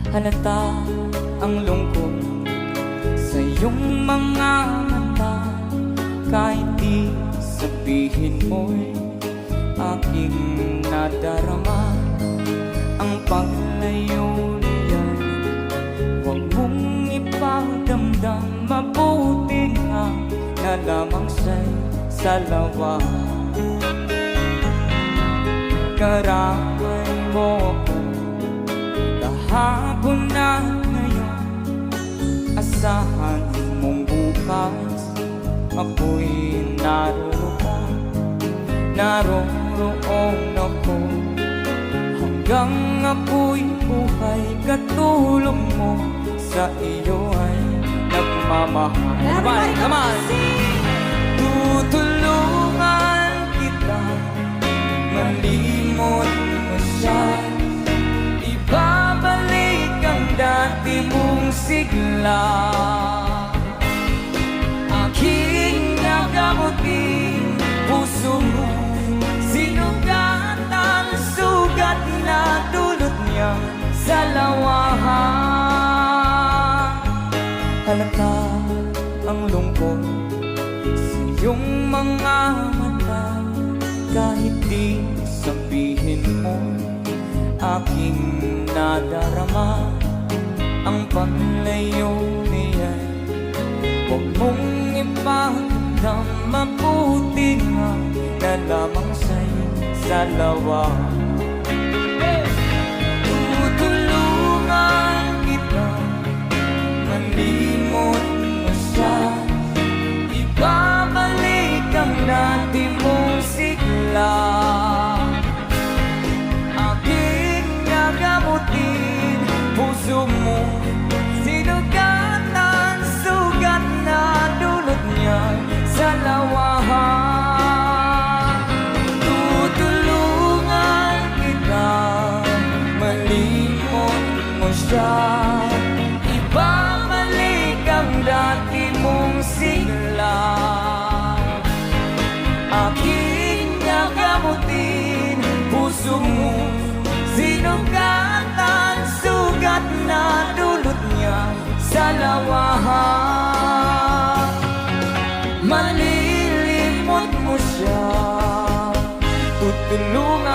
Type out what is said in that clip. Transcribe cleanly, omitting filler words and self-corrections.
Halata ang lungkot sa iyong mga mata, kahit di sabihin mo'y aking nadarama. Ang paglayo niyan, huwag mong ipagdamdam. Mabuti nga na lamang siya'y salawa. Karamay mo ako kahapon na ngayon, asahan mong bukas ako'y naroroon. Naroroon ako hanggang ako'y buhay. Katulong mo sa iyo ay nagmamahal. Everybody, come on! Tutulungan kita, malimot mo siya. Ibabalik ang dati mong sigla. Aking nagamutin puso mo, sinugat ang sugat na dulot niya sa lawahan. Halata ang lungkot sa iyong mga mata, kahit di sabihin mo aking nadarama. Ang paglayo niya'y huwag mong ipagdam. Mabuti nga na lamang sa'yo salawa. Tutulungan kita, malimot mo siya. Ibabalik ang dati mong sigla. Aking nagamutin puso mo, sinugatan sugat na dulot niya sa lawahan. Tutulungan kita, malimot mo siya. Ibabalik ang dati mong sigla. Aking nagamutin puso mo, sinugatan sugat na dulot niya sa lawahan. Malilimot mo siya, tutulungan